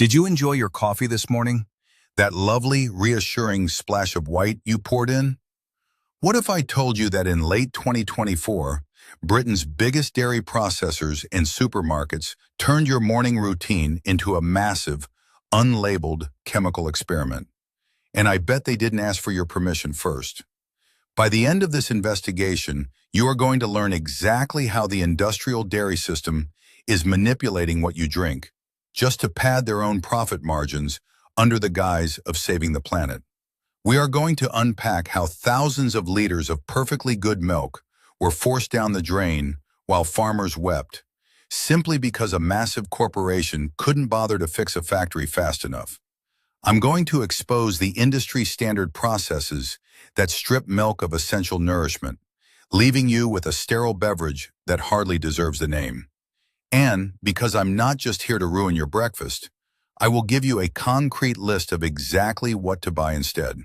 Did you enjoy your coffee this morning? That lovely, reassuring splash of white you poured in? What if I told you that in late 2024, Britain's biggest dairy processors and supermarkets turned your morning routine into a massive, unlabeled chemical experiment? And I bet they didn't ask for your permission first. By the end of this investigation, you are going to learn exactly how the industrial dairy system is manipulating what you drink, just to pad their own profit margins under the guise of saving the planet. We are going to unpack how thousands of liters of perfectly good milk were forced down the drain while farmers wept, simply because a massive corporation couldn't bother to fix a factory fast enough. I'm going to expose the industry standard processes that strip milk of essential nourishment, leaving you with a sterile beverage that hardly deserves the name. And because I'm not just here to ruin your breakfast, I will give you a concrete list of exactly what to buy instead.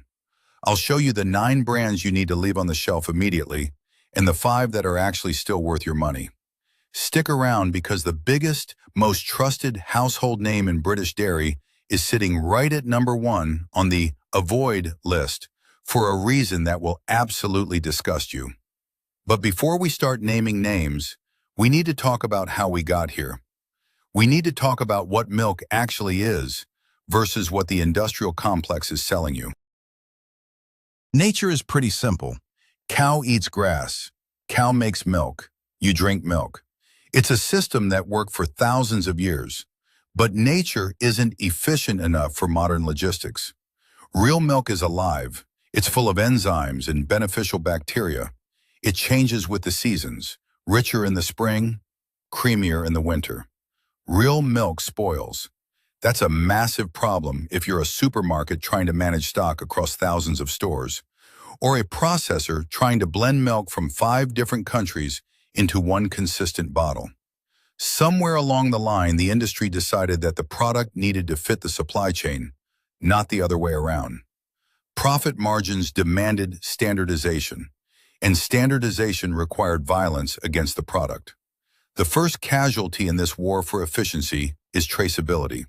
I'll show you the 9 brands you need to leave on the shelf immediately and the 5 that are actually still worth your money. Stick around because the biggest, most trusted household name in British dairy is sitting right at number 1 on the avoid list for a reason that will absolutely disgust you. But before we start naming names, we need to talk about how we got here. We need to talk about what milk actually is versus what the industrial complex is selling you. Nature is pretty simple. Cow eats grass. Cow makes milk. You drink milk. It's a system that worked for thousands of years. But nature isn't efficient enough for modern logistics. Real milk is alive. It's full of enzymes and beneficial bacteria. It changes with the seasons, richer in the spring, creamier in the winter. Real milk spoils. That's a massive problem if you're a supermarket trying to manage stock across thousands of stores, or a processor trying to blend milk from 5 different countries into one consistent bottle. Somewhere along the line, the industry decided that the product needed to fit the supply chain, not the other way around. Profit margins demanded standardization, and standardization required violence against the product. The first casualty in this war for efficiency is traceability.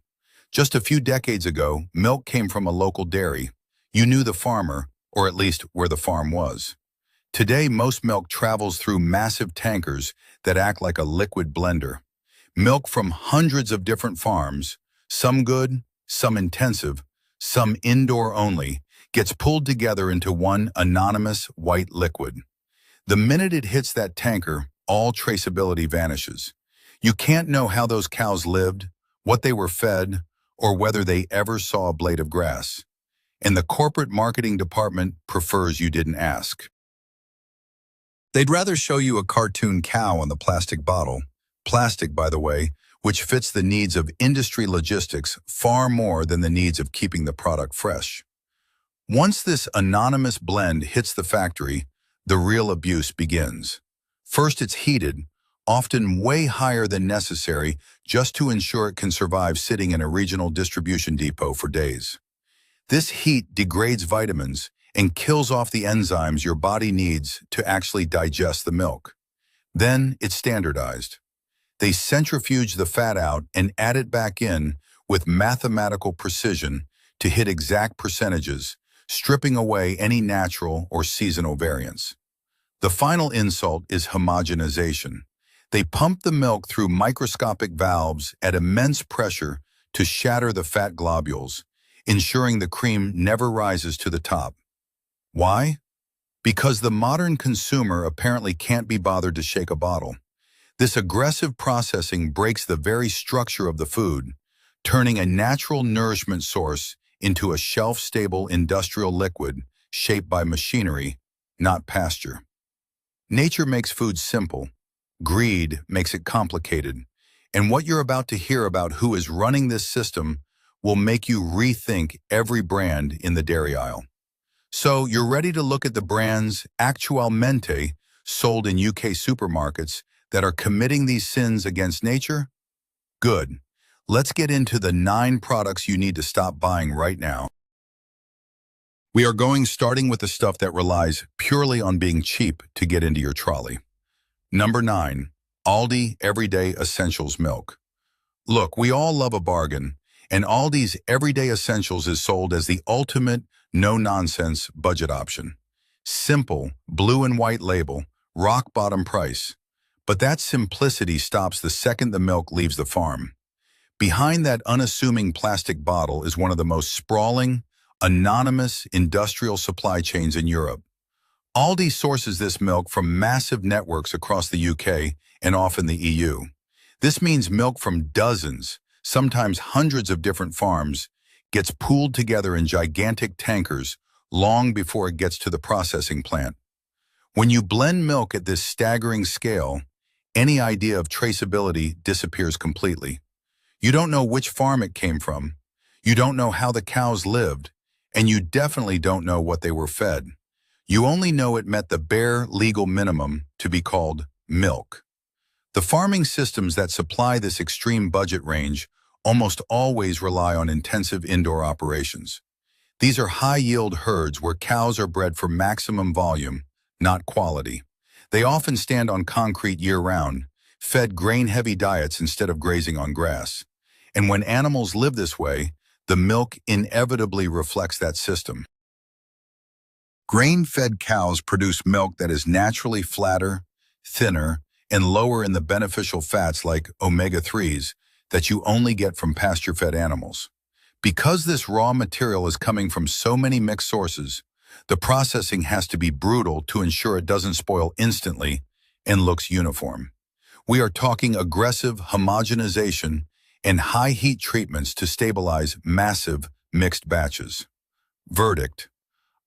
Just a few decades ago, milk came from a local dairy. You knew the farmer, or at least where the farm was. Today, most milk travels through massive tankers that act like a liquid blender. Milk from hundreds of different farms, some good, some intensive, some indoor only, gets pulled together into one anonymous white liquid. The minute it hits that tanker, all traceability vanishes. You can't know how those cows lived, what they were fed, or whether they ever saw a blade of grass. And the corporate marketing department prefers you didn't ask. They'd rather show you a cartoon cow on the plastic bottle. Plastic, by the way, which fits the needs of industry logistics far more than the needs of keeping the product fresh. Once this anonymous blend hits the factory, the real abuse begins. First, it's heated, often way higher than necessary, just to ensure it can survive sitting in a regional distribution depot for days. This heat degrades vitamins and kills off the enzymes your body needs to actually digest the milk. Then it's standardized. They centrifuge the fat out and add it back in with mathematical precision to hit exact percentages, stripping away any natural or seasonal variants. The final insult is homogenization. They pump the milk through microscopic valves at immense pressure to shatter the fat globules, ensuring the cream never rises to the top. Why? Because the modern consumer apparently can't be bothered to shake a bottle. This aggressive processing breaks the very structure of the food, turning a natural nourishment source into a shelf-stable industrial liquid shaped by machinery, not pasture. Nature makes food simple. Greed makes it complicated. And what you're about to hear about who is running this system will make you rethink every brand in the dairy aisle. So you're ready to look at the brands actualmente sold in UK supermarkets that are committing these sins against nature? Good. Let's get into the 9 products you need to stop buying right now. We are starting with the stuff that relies purely on being cheap to get into your trolley. Number 9, Aldi Everyday Essentials Milk. Look, we all love a bargain, and Aldi's Everyday Essentials is sold as the ultimate no-nonsense budget option. Simple, blue and white label, rock-bottom price. But that simplicity stops the second the milk leaves the farm. Behind that unassuming plastic bottle is one of the most sprawling, anonymous industrial supply chains in Europe. Aldi sources this milk from massive networks across the UK and often the EU. This means milk from dozens, sometimes hundreds of different farms, gets pooled together in gigantic tankers long before it gets to the processing plant. When you blend milk at this staggering scale, any idea of traceability disappears completely. You don't know which farm it came from, you don't know how the cows lived, and you definitely don't know what they were fed. You only know it met the bare legal minimum to be called milk. The farming systems that supply this extreme budget range almost always rely on intensive indoor operations. These are high-yield herds where cows are bred for maximum volume, not quality. They often stand on concrete year-round, fed grain-heavy diets instead of grazing on grass. And when animals live this way, the milk inevitably reflects that system. Grain-fed cows produce milk that is naturally flatter, thinner, and lower in the beneficial fats like omega-3s that you only get from pasture-fed animals. Because this raw material is coming from so many mixed sources, the processing has to be brutal to ensure it doesn't spoil instantly and looks uniform. We are talking aggressive homogenization and high heat treatments to stabilize massive mixed batches. Verdict: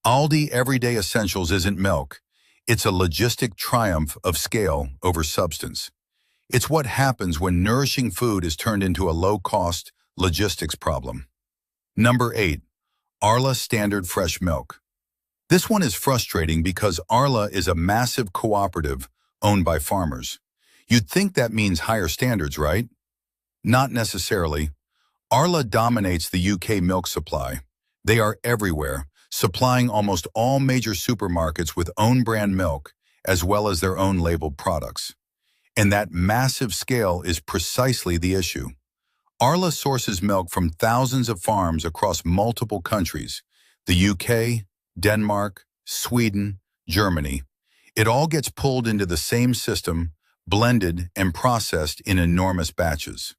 Aldi Everyday Essentials isn't milk. It's a logistic triumph of scale over substance. It's what happens when nourishing food is turned into a low-cost logistics problem. Number 8. Arla Standard Fresh Milk. This one is frustrating because Arla is a massive cooperative owned by farmers. You'd think that means higher standards, right? Not necessarily. Arla dominates the UK milk supply. They are everywhere, supplying almost all major supermarkets with own brand milk, as well as their own labeled products. And that massive scale is precisely the issue. Arla sources milk from thousands of farms across multiple countries: the UK, Denmark, Sweden, Germany. It all gets pulled into the same system, blended and processed in enormous batches.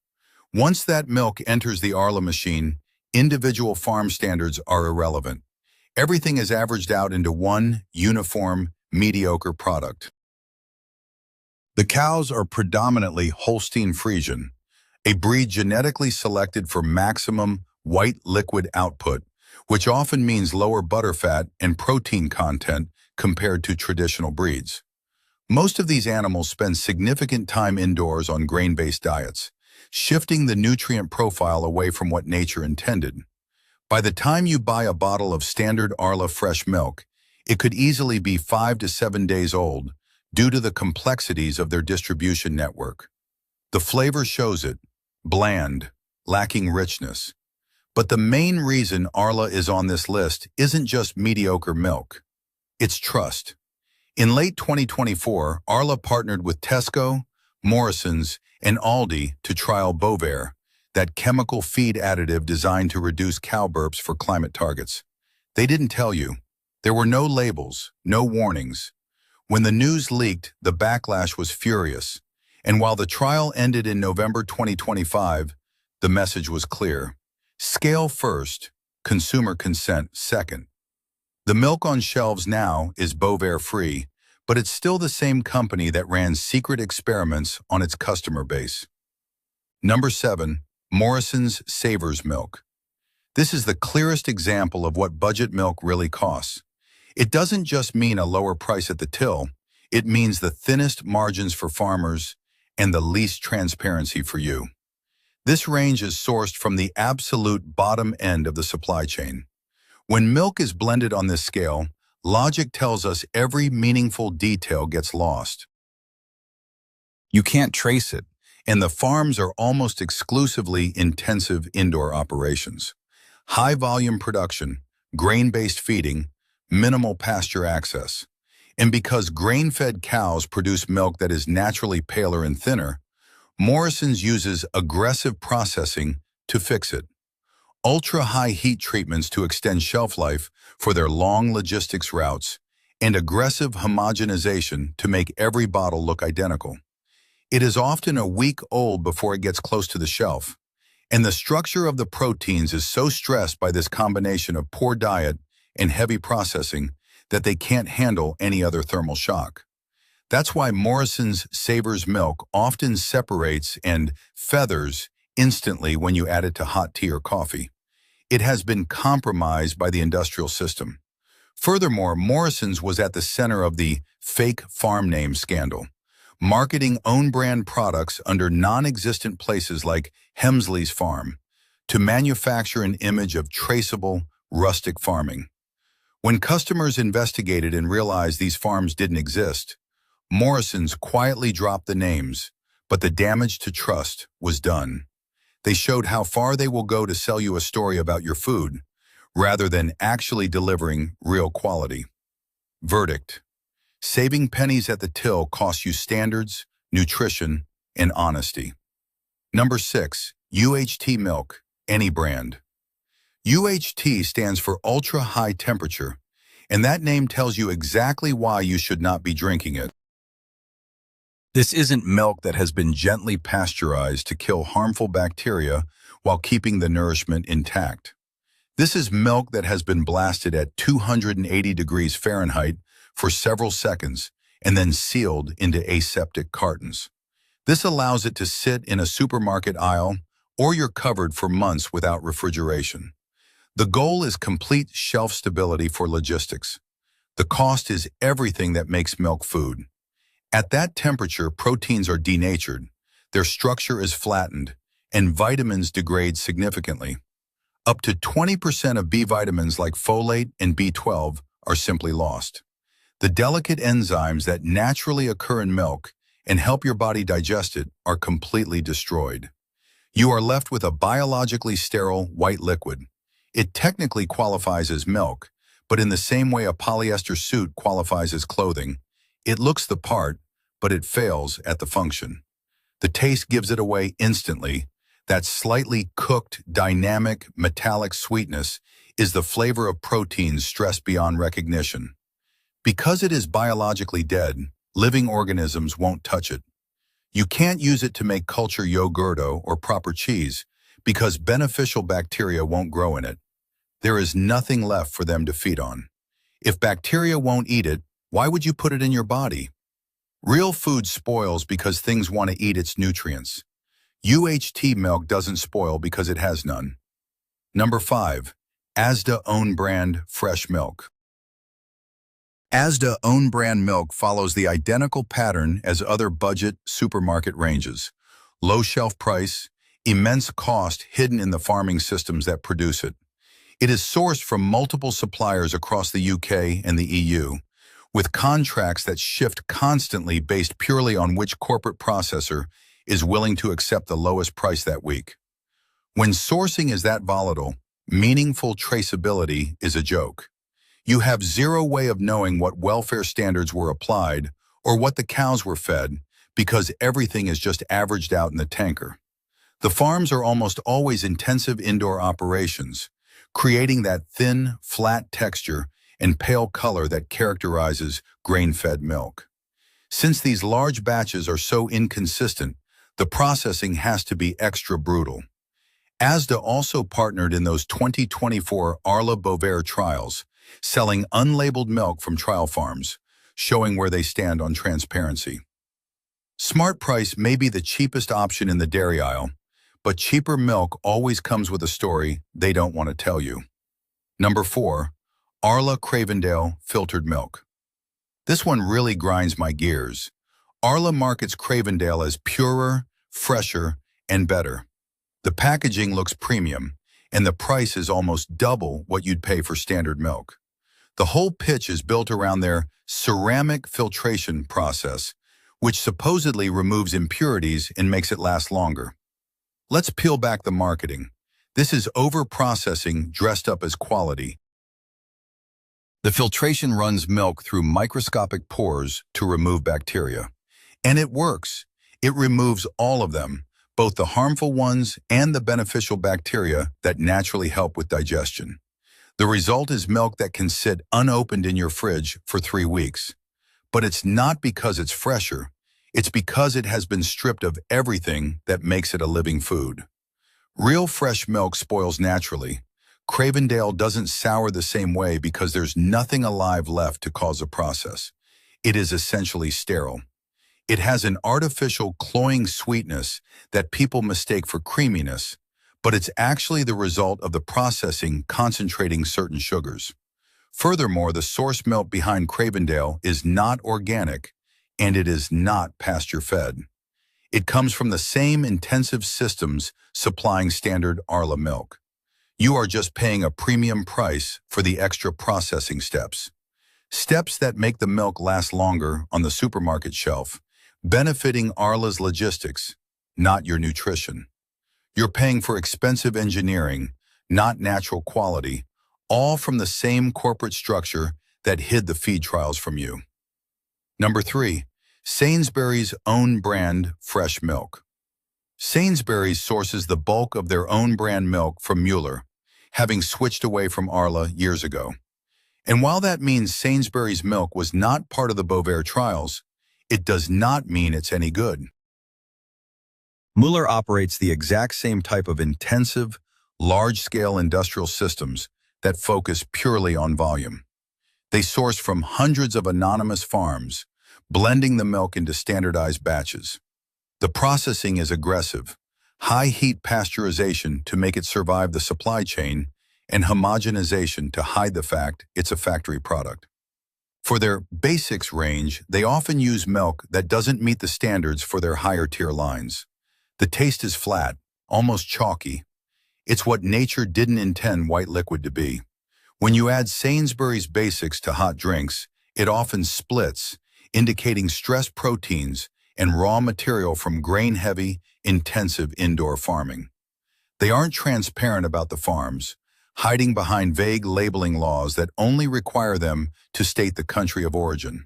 Once that milk enters the Arla machine, individual farm standards are irrelevant. Everything is averaged out into one uniform, mediocre product. The cows are predominantly Holstein Friesian, a breed genetically selected for maximum white liquid output, which often means lower butterfat and protein content compared to traditional breeds. Most of these animals spend significant time indoors on grain-based diets, shifting the nutrient profile away from what nature intended. By the time you buy a bottle of standard Arla fresh milk, it could easily be 5 to 7 days old due to the complexities of their distribution network. The flavor shows it: bland, lacking richness. But the main reason Arla is on this list isn't just mediocre milk. It's trust. In late 2024, Arla partnered with Tesco, Morrisons, and Aldi to trial Bovaer, that chemical feed additive designed to reduce cow burps for climate targets. They didn't tell you. There were no labels, no warnings. When the news leaked, the backlash was furious. And while the trial ended in November 2025, the message was clear. Scale first, consumer consent second. The milk on shelves now is Bovaer-free, but it's still the same company that ran secret experiments on its customer base. Number 7. Morrisons Savers Milk. This is the clearest example of what budget milk really costs. It doesn't just mean a lower price at the till, it means the thinnest margins for farmers and the least transparency for you. This range is sourced from the absolute bottom end of the supply chain. When milk is blended on this scale, logic tells us every meaningful detail gets lost. You can't trace it, and the farms are almost exclusively intensive indoor operations. High-volume production, grain-based feeding, minimal pasture access. And because grain-fed cows produce milk that is naturally paler and thinner, Morrisons uses aggressive processing to fix it. ultra-high heat treatments to extend shelf life for their long logistics routes, and aggressive homogenization to make every bottle look identical. It is often a week old before it gets close to the shelf, and the structure of the proteins is so stressed by this combination of poor diet and heavy processing that they can't handle any other thermal shock. That's why Morrison's Savors milk often separates and feathers instantly when you add it to hot tea or coffee. It has been compromised by the industrial system. Furthermore, Morrison's was at the center of the fake farm name scandal, marketing own-brand products under non-existent places like Hemsley's Farm to manufacture an image of traceable, rustic farming. When customers investigated and realized these farms didn't exist, Morrison's quietly dropped the names, but the damage to trust was done. They showed how far they will go to sell you a story about your food, rather than actually delivering real quality. Verdict: saving pennies at the till costs you standards, nutrition, and honesty. Number 6, UHT milk, any brand. UHT stands for ultra-high temperature, and that name tells you exactly why you should not be drinking it. This isn't milk that has been gently pasteurized to kill harmful bacteria while keeping the nourishment intact. This is milk that has been blasted at 280 degrees Fahrenheit for several seconds and then sealed into aseptic cartons. This allows it to sit in a supermarket aisle or your cupboard for months without refrigeration. The goal is complete shelf stability for logistics. The cost is everything that makes milk food. At that temperature, proteins are denatured, their structure is flattened, and vitamins degrade significantly. Up to 20% of B vitamins like folate and B12 are simply lost. The delicate enzymes that naturally occur in milk and help your body digest it are completely destroyed. You are left with a biologically sterile white liquid. It technically qualifies as milk, but in the same way a polyester suit qualifies as clothing, it looks the part, but it fails at the function. The taste gives it away instantly. That slightly cooked, dynamic, metallic sweetness is the flavor of proteins stressed beyond recognition. Because it is biologically dead, living organisms won't touch it. You can't use it to make culture yogurto or proper cheese because beneficial bacteria won't grow in it. There is nothing left for them to feed on. If bacteria won't eat it, why would you put it in your body? Real food spoils because things want to eat its nutrients. UHT milk doesn't spoil because it has none. Number 5, Asda Own Brand Fresh Milk. Asda Own Brand milk follows the identical pattern as other budget supermarket ranges. Low shelf price, immense cost hidden in the farming systems that produce it. It is sourced from multiple suppliers across the UK and the EU, with contracts that shift constantly based purely on which corporate processor is willing to accept the lowest price that week. When sourcing is that volatile, meaningful traceability is a joke. You have zero way of knowing what welfare standards were applied or what the cows were fed because everything is just averaged out in the tanker. The farms are almost always intensive indoor operations, creating that thin, flat texture and pale color that characterizes grain-fed milk. Since these large batches are so inconsistent, the processing has to be extra brutal. Asda also partnered in those 2024 Arla Bovaer trials, selling unlabeled milk from trial farms, showing where they stand on transparency. Smart price may be the cheapest option in the dairy aisle, but cheaper milk always comes with a story they don't want to tell you. Number 4, Arla Cravendale Filtered Milk. This one really grinds my gears. Arla markets Cravendale as purer, fresher, and better. The packaging looks premium, and the price is almost double what you'd pay for standard milk. The whole pitch is built around their ceramic filtration process, which supposedly removes impurities and makes it last longer. Let's peel back the marketing. This is over-processing dressed up as quality. The filtration runs milk through microscopic pores to remove bacteria. And it works. It removes all of them, both the harmful ones and the beneficial bacteria that naturally help with digestion. The result is milk that can sit unopened in your fridge for 3 weeks. But it's not because it's fresher, it's because it has been stripped of everything that makes it a living food. Real fresh milk spoils naturally. Cravendale doesn't sour the same way because there's nothing alive left to cause a process. It is essentially sterile. It has an artificial cloying sweetness that people mistake for creaminess, but it's actually the result of the processing concentrating certain sugars. Furthermore, the source milk behind Cravendale is not organic, and it is not pasture-fed. It comes from the same intensive systems supplying standard Arla milk. You are just paying a premium price for the extra processing steps. Steps that make the milk last longer on the supermarket shelf, benefiting Arla's logistics, not your nutrition. You're paying for expensive engineering, not natural quality, all from the same corporate structure that hid the feed trials from you. Number 3, Sainsbury's own brand fresh milk. Sainsbury's sources the bulk of their own brand milk from Mueller, having switched away from Arla years ago. And while that means Sainsbury's milk was not part of the Bovaer trials, it does not mean it's any good. Mueller operates the exact same type of intensive, large-scale industrial systems that focus purely on volume. They source from hundreds of anonymous farms, blending the milk into standardized batches. The processing is aggressive, high-heat pasteurization to make it survive the supply chain, and homogenization to hide the fact it's a factory product. For their basics range, they often use milk that doesn't meet the standards for their higher-tier lines. The taste is flat, almost chalky. It's what nature didn't intend white liquid to be. When you add Sainsbury's basics to hot drinks, it often splits, indicating stress proteins and raw material from grain-heavy, intensive indoor farming. They aren't transparent about the farms, hiding behind vague labeling laws that only require them to state the country of origin.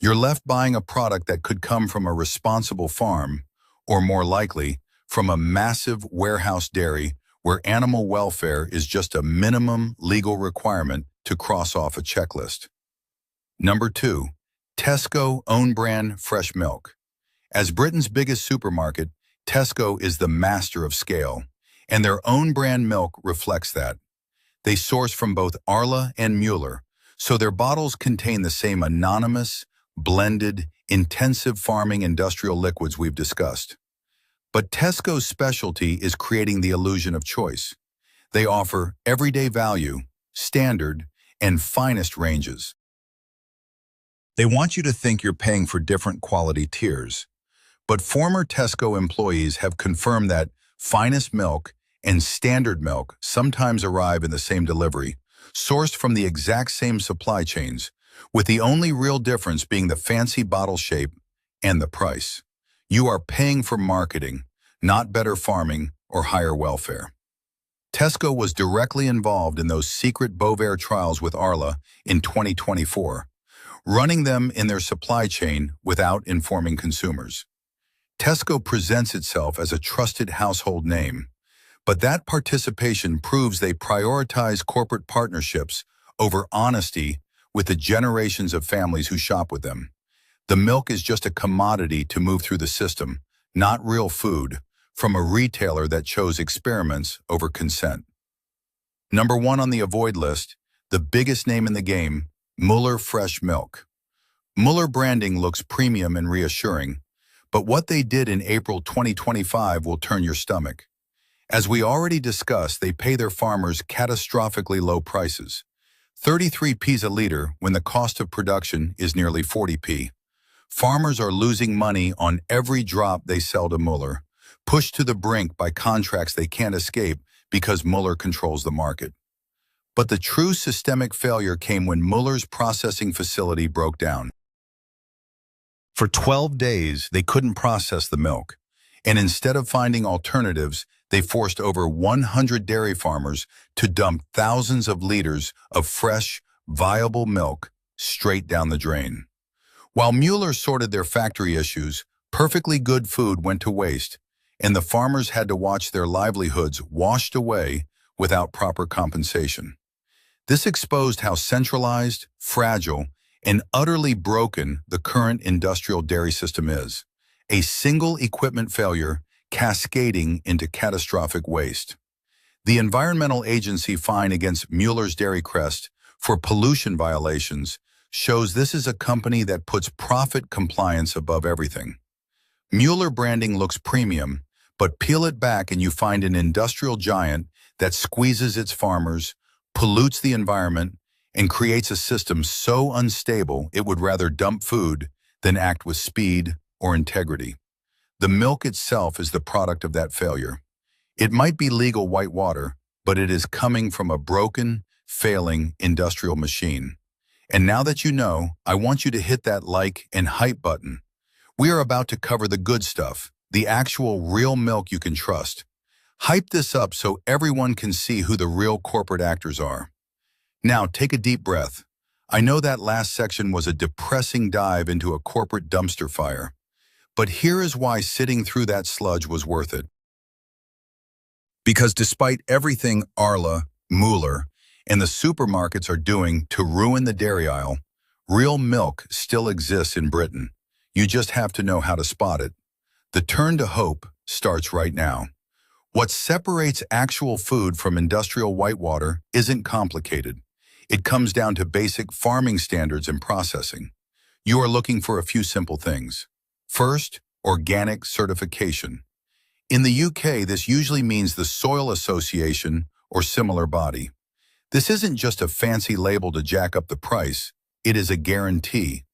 You're left buying a product that could come from a responsible farm, or more likely, from a massive warehouse dairy where animal welfare is just a minimum legal requirement to cross off a checklist. Number 2, Tesco own brand fresh milk. As Britain's biggest supermarket, Tesco is the master of scale, and their own brand milk reflects that. They source from both Arla and Mueller, so their bottles contain the same anonymous, blended, intensive farming industrial liquids we've discussed. But Tesco's specialty is creating the illusion of choice. They offer everyday value, standard, and finest ranges. They want you to think you're paying for different quality tiers. But former Tesco employees have confirmed that finest milk and standard milk sometimes arrive in the same delivery, sourced from the exact same supply chains, with the only real difference being the fancy bottle shape and the price. You are paying for marketing, not better farming or higher welfare. Tesco was directly involved in those secret Bovaer trials with Arla in 2024, running them in their supply chain without informing consumers. Tesco presents itself as a trusted household name, but that participation proves they prioritize corporate partnerships over honesty with the generations of families who shop with them. The milk is just a commodity to move through the system, not real food, from a retailer that chose experiments over consent. Number 1 on the avoid list, the biggest name in the game, Mueller Fresh Milk. Mueller branding looks premium and reassuring, but what they did in April 2025 will turn your stomach. As we already discussed, they pay their farmers catastrophically low prices, 33p a liter when the cost of production is nearly 40p. Farmers are losing money on every drop they sell to Mueller, pushed to the brink by contracts they can't escape because Mueller controls the market. But the true systemic failure came when Mueller's processing facility broke down. For 12 days, they couldn't process the milk, and instead of finding alternatives, they forced over 100 dairy farmers to dump thousands of liters of fresh, viable milk straight down the drain. While Mueller sorted their factory issues, perfectly good food went to waste, and the farmers had to watch their livelihoods washed away without proper compensation. This exposed how centralized, fragile, and utterly broken the current industrial dairy system is, a single equipment failure cascading into catastrophic waste. The environmental agency fine against Mueller's Dairy Crest for pollution violations shows this is a company that puts profit compliance above everything. Mueller branding looks premium, but peel it back and you find an industrial giant that squeezes its farmers, pollutes the environment, and creates a system so unstable it would rather dump food than act with speed or integrity. The milk itself is the product of that failure. It might be legal white water, but it is coming from a broken, failing industrial machine. And now that you know, I want you to hit that like and hype button. We are about to cover the good stuff, the actual real milk you can trust. Hype this up so everyone can see who the real corporate actors are. Now take a deep breath. I know that last section was a depressing dive into a corporate dumpster fire. But here is why sitting through that sludge was worth it. Because despite everything Arla, Mueller, and the supermarkets are doing to ruin the dairy aisle, real milk still exists in Britain. You just have to know how to spot it. The turn to hope starts right now. What separates actual food from industrial whitewater isn't complicated. It comes down to basic farming standards and processing. You are looking for a few simple things. First, organic certification. In the UK, this usually means the Soil Association or similar body. This isn't just a fancy label to jack up the price, it is a guarantee.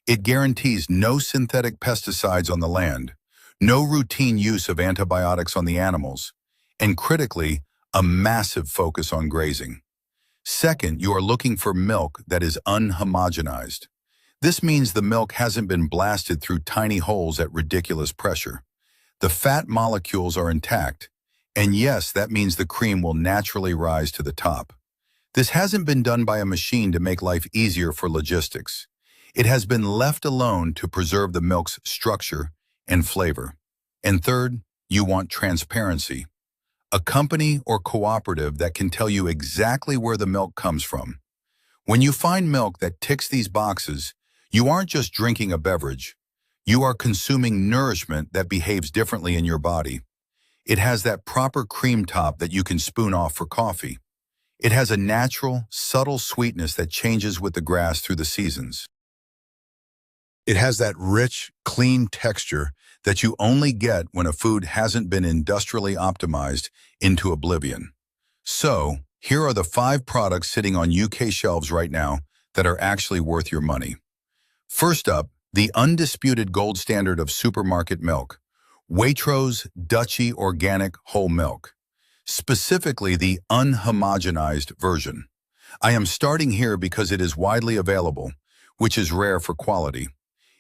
It guarantees no synthetic pesticides on the land, no routine use of antibiotics on the animals, and critically, a massive focus on grazing. Second, you are looking for milk that is unhomogenized. This means the milk hasn't been blasted through tiny holes at ridiculous pressure. The fat molecules are intact, and yes, that means the cream will naturally rise to the top. This hasn't been done by a machine to make life easier for logistics. It has been left alone to preserve the milk's structure and flavor. And third, you want transparency. A company or cooperative that can tell you exactly where the milk comes from. When you find milk that ticks these boxes, you aren't just drinking a beverage. You are consuming nourishment that behaves differently in your body. It has that proper cream top that you can spoon off for coffee. It has a natural, subtle sweetness that changes with the grass through the seasons. It has that rich, clean texture that you only get when a food hasn't been industrially optimized into oblivion. So, here are the 5 products sitting on UK shelves right now that are actually worth your money. First up, the undisputed gold standard of supermarket milk, Waitrose Dutchy Organic Whole Milk, specifically the unhomogenized version. I am starting here because it is widely available, which is rare for quality.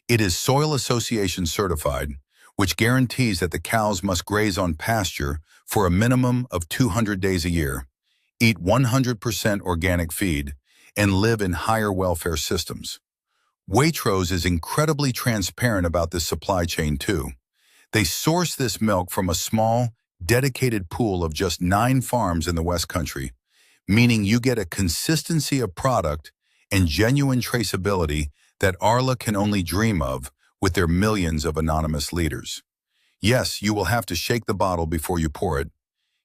It is Soil Association certified, which guarantees that the cows must graze on pasture for a minimum of 200 days a year, eat 100% organic feed, and live in higher welfare systems. Waitrose is incredibly transparent about this supply chain too. They source this milk from a small, dedicated pool of just 9 farms in the West Country, meaning you get a consistency of product and genuine traceability that Arla can only dream of with their millions of anonymous leaders. Yes, you will have to shake the bottle before you pour it.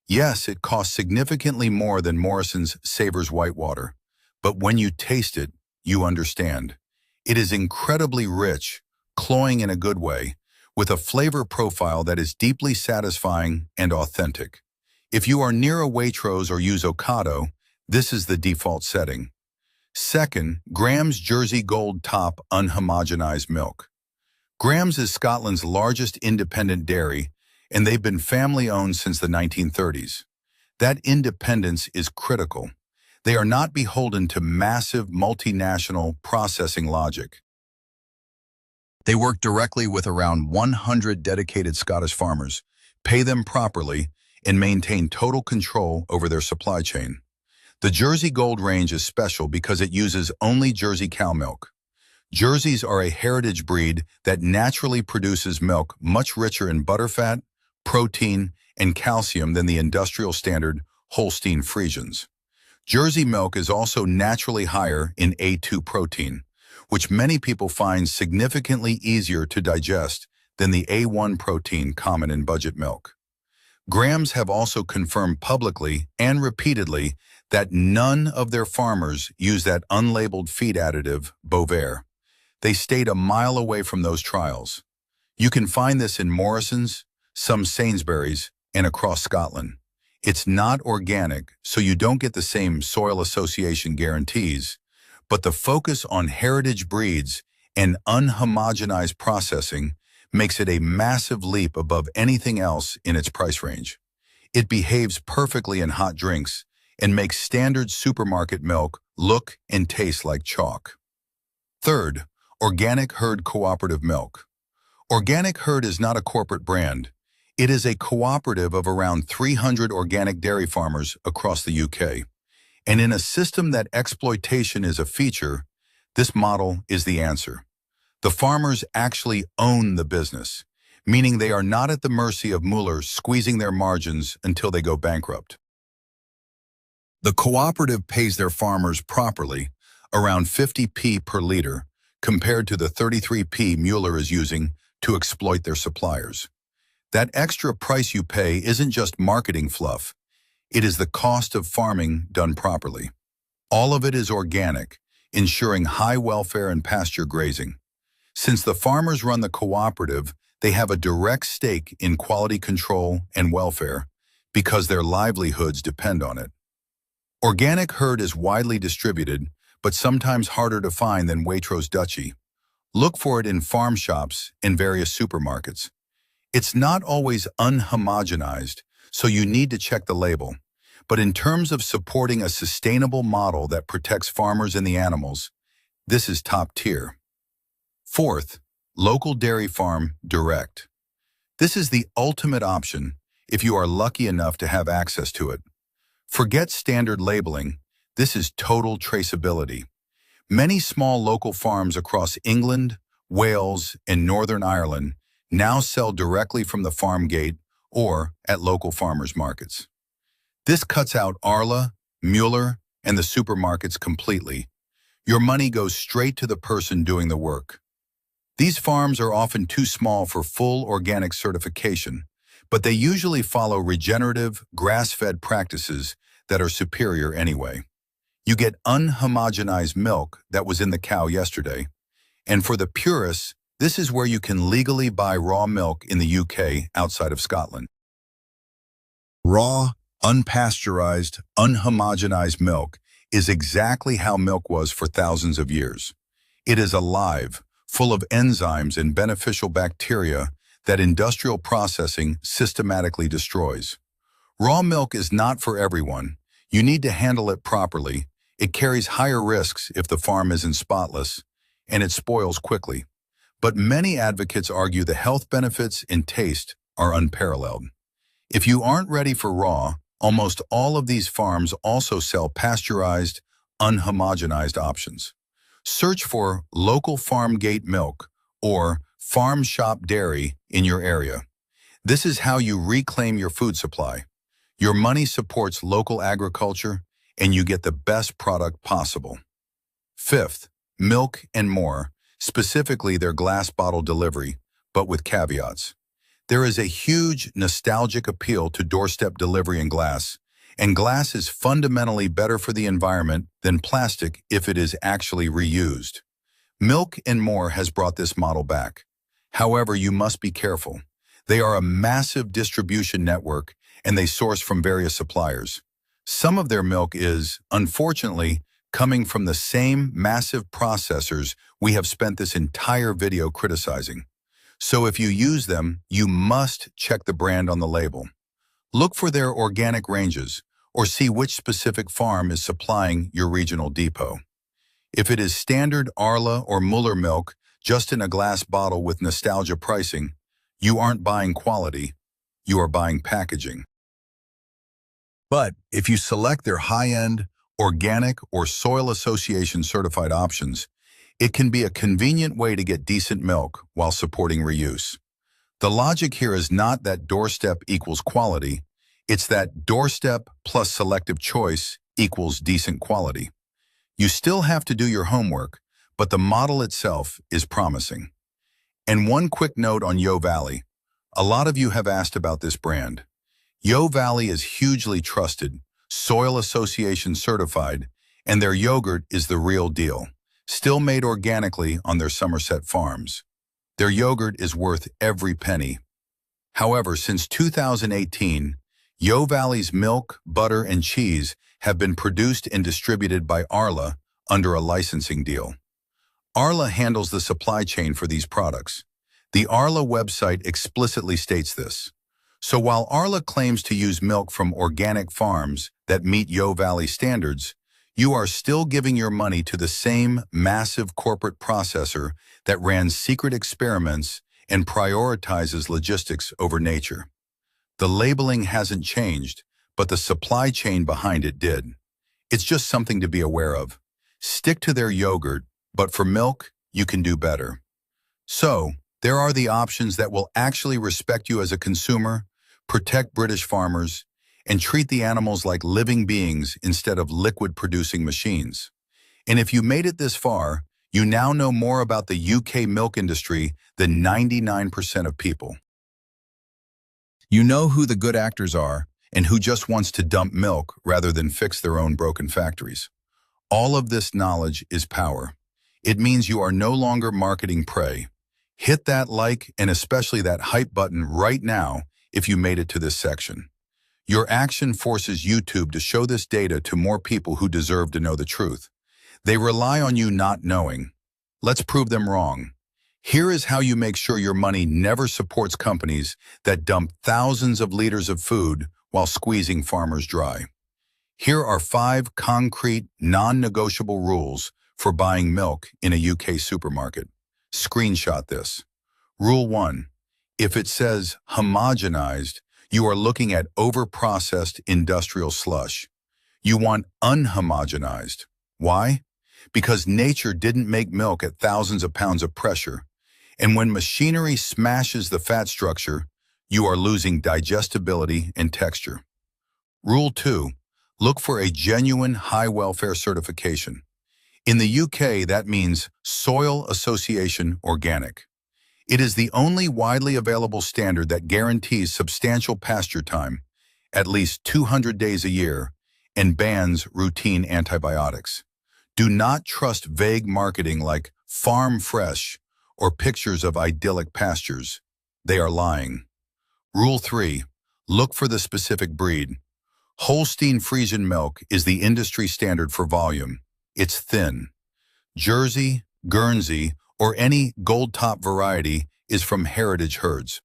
Yes, it costs significantly more than Morrison's Savers Whitewater, but when you taste it, you understand. It is incredibly rich, cloying in a good way, with a flavor profile that is deeply satisfying and authentic. If you are near a Waitrose or use Ocado, this is the default setting. Second, Graham's Jersey Gold Top Unhomogenized Milk. Graham's is Scotland's largest independent dairy, and they've been family-owned since the 1930s. That independence is critical. They are not beholden to massive multinational processing logic. They work directly with around 100 dedicated Scottish farmers, pay them properly, and maintain total control over their supply chain. The Jersey Gold range is special because it uses only Jersey cow milk. Jerseys are a heritage breed that naturally produces milk much richer in butterfat, protein, and calcium than the industrial standard Holstein Friesians. Jersey milk is also naturally higher in A2 protein, which many people find significantly easier to digest than the A1 protein common in budget milk. Grams have also confirmed publicly and repeatedly that none of their farmers use that unlabeled feed additive, Bovaer. They stayed a mile away from those trials. You can find this in Morrison's, some Sainsbury's, and across Scotland. It's not organic, so you don't get the same Soil Association guarantees, but the focus on heritage breeds and unhomogenized processing makes it a massive leap above anything else in its price range. It behaves perfectly in hot drinks and makes standard supermarket milk look and taste like chalk. Third, organic herd cooperative milk. Organic Herd is not a corporate brand. It is a cooperative of around 300 organic dairy farmers across the UK. And in a system that exploitation is a feature, this model is the answer. The farmers actually own the business, meaning they are not at the mercy of Mueller squeezing their margins until they go bankrupt. The cooperative pays their farmers properly, around 50p per liter, compared to the 33p Mueller is using to exploit their suppliers. That extra price you pay isn't just marketing fluff. It is the cost of farming done properly. All of it is organic, ensuring high welfare and pasture grazing. Since the farmers run the cooperative, they have a direct stake in quality control and welfare because their livelihoods depend on it. Organic herd is widely distributed, but sometimes harder to find than Waitrose Dutchie. Look for it in farm shops and various supermarkets. It's not always unhomogenized, so you need to check the label. But in terms of supporting a sustainable model that protects farmers and the animals, this is top tier. Fourth, local dairy farm direct. This is the ultimate option if you are lucky enough to have access to it. Forget standard labeling. This is total traceability. Many small local farms across England, Wales, and Northern Ireland now sell directly from the farm gate or at local farmers markets. This cuts out Arla, Mueller, and the supermarkets completely. Your money goes straight to the person doing the work. These farms are often too small for full organic certification, but they usually follow regenerative, grass-fed practices that are superior anyway. You get unhomogenized milk that was in the cow yesterday. And for the purists, this is where you can legally buy raw milk in the UK outside of Scotland. Raw, unpasteurized, unhomogenized milk is exactly how milk was for thousands of years. It is alive, full of enzymes and beneficial bacteria that industrial processing systematically destroys. Raw milk is not for everyone. You need to handle it properly. It carries higher risks if the farm isn't spotless, and it spoils quickly. But many advocates argue the health benefits and taste are unparalleled. If you aren't ready for raw, almost all of these farms also sell pasteurized, unhomogenized options. Search for local farm gate milk or farm shop dairy in your area. This is how you reclaim your food supply. Your money supports local agriculture and you get the best product possible. Fifth, milk and more, specifically their glass bottle delivery, but with caveats. There is a huge nostalgic appeal to doorstep delivery in glass, and glass is fundamentally better for the environment than plastic if it is actually reused. Milk and More has brought this model back. However, you must be careful. They are a massive distribution network and they source from various suppliers. Some of their milk is, unfortunately, coming from the same massive processors we have spent this entire video criticizing. So if you use them, you must check the brand on the label. Look for their organic ranges or see which specific farm is supplying your regional depot. If it is standard Arla or Mueller milk just in a glass bottle with nostalgia pricing, you aren't buying quality, you are buying packaging. But if you select their high-end, organic or Soil Association certified options, it can be a convenient way to get decent milk while supporting reuse. The logic here is not that doorstep equals quality, it's that doorstep plus selective choice equals decent quality. You still have to do your homework, but the model itself is promising. And one quick note on Yo Valley. A lot of you have asked about this brand. Yo Valley is hugely trusted, Soil Association certified, and their yogurt is the real deal, still made organically on their Somerset farms. Their yogurt is worth every penny. However, since 2018, Yo Valley's milk, butter, and cheese have been produced and distributed by Arla under a licensing deal. Arla handles the supply chain for these products. The Arla website explicitly states this. So while Arla claims to use milk from organic farms that meet Yo Valley standards, you are still giving your money to the same massive corporate processor that ran secret experiments and prioritizes logistics over nature. The labeling hasn't changed, but the supply chain behind it did. It's just something to be aware of. Stick to their yogurt, but for milk, you can do better. So, there are the options that will actually respect you as a consumer, protect British farmers, and treat the animals like living beings instead of liquid-producing machines. And if you made it this far, you now know more about the UK milk industry than 99% of people. You know who the good actors are and who just wants to dump milk rather than fix their own broken factories. All of this knowledge is power. It means you are no longer marketing prey. Hit that like and especially that hype button right now if you made it to this section. Your action forces YouTube to show this data to more people who deserve to know the truth. They rely on you not knowing. Let's prove them wrong. Here is how you make sure your money never supports companies that dump thousands of liters of food while squeezing farmers dry. Here are 5 concrete, non-negotiable rules for buying milk in a UK supermarket. Screenshot this. Rule 1. If it says homogenized, you are looking at over-processed industrial slush. You want unhomogenized. Why? Because nature didn't make milk at thousands of pounds of pressure. And when machinery smashes the fat structure, you are losing digestibility and texture. Rule 2. Look for a genuine high welfare certification. In the UK, that means Soil Association Organic. It is the only widely available standard that guarantees substantial pasture time, at least 200 days a year, and bans routine antibiotics. Do not trust vague marketing like farm fresh or pictures of idyllic pastures. They are lying. Rule 3. Look for the specific breed. Holstein Friesian milk is the industry standard for volume. It's thin. Jersey, Guernsey, or any gold top variety is from heritage herds.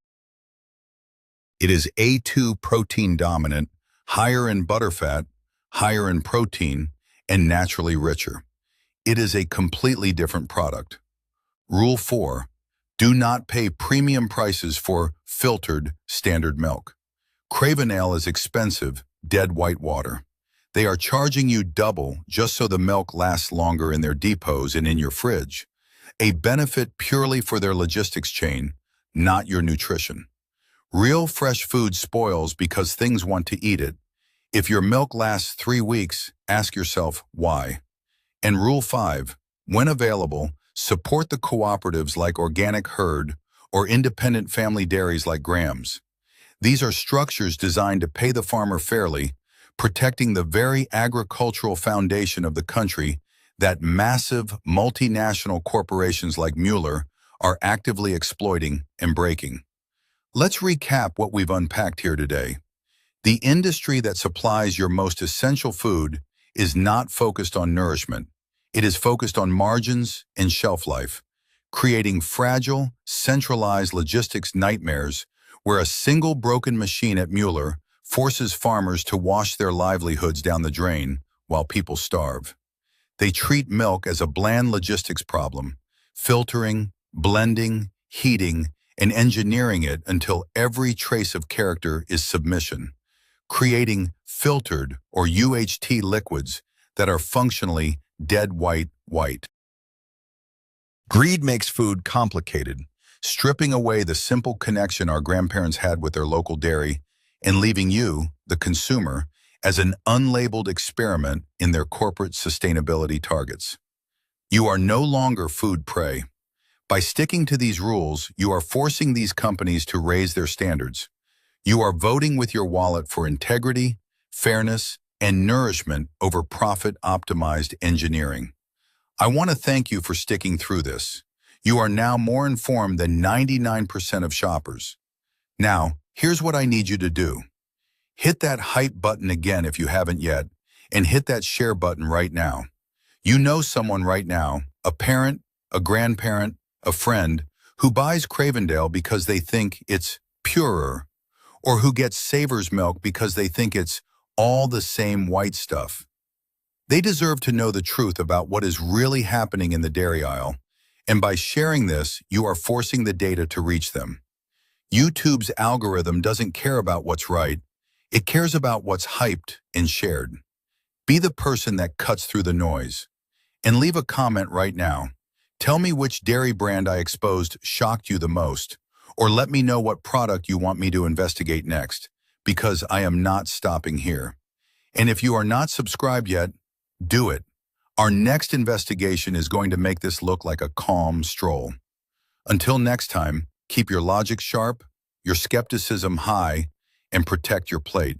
It is A2 protein dominant, higher in butterfat, higher in protein, and naturally richer. It is a completely different product. Rule 4. Do not pay premium prices for filtered standard milk. Craven Ale is expensive, dead white water. They are charging you double just so the milk lasts longer in their depots and in your fridge. A benefit purely for their logistics chain, not your nutrition. Real fresh food spoils because things want to eat it. If your milk lasts 3 weeks, ask yourself why. And Rule 5, when available, support the cooperatives like Organic Herd or independent family dairies like Graham's. These are structures designed to pay the farmer fairly, protecting the very agricultural foundation of the country that massive multinational corporations like Mueller are actively exploiting and breaking. Let's recap what we've unpacked here today. The industry that supplies your most essential food is not focused on nourishment. It is focused on margins and shelf life, creating fragile, centralized logistics nightmares where a single broken machine at Mueller forces farmers to wash their livelihoods down the drain while people starve. They treat milk as a bland logistics problem, filtering, blending, heating, and engineering it until every trace of character is submission, creating filtered or UHT liquids that are functionally dead white. Greed makes food complicated, stripping away the simple connection our grandparents had with their local dairy and leaving you, the consumer, as an unlabeled experiment in their corporate sustainability targets. You are no longer food prey. By sticking to these rules, you are forcing these companies to raise their standards. You are voting with your wallet for integrity, fairness, and nourishment over profit-optimized engineering. I want to thank you for sticking through this. You are now more informed than 99% of shoppers. Now, here's what I need you to do. Hit that hype button again if you haven't yet, and hit that share button right now. You know someone right now, a parent, a grandparent, a friend, who buys Cravendale because they think it's purer, or who gets Savor's milk because they think it's all the same white stuff. They deserve to know the truth about what is really happening in the dairy aisle, and by sharing this, you are forcing the data to reach them. YouTube's algorithm doesn't care about what's right. It cares about what's hyped and shared. Be the person that cuts through the noise. And leave a comment right now. Tell me which dairy brand I exposed shocked you the most, or let me know what product you want me to investigate next, because I am not stopping here. And if you are not subscribed yet, do it. Our next investigation is going to make this look like a calm stroll. Until next time, keep your logic sharp, your skepticism high, and protect your plate.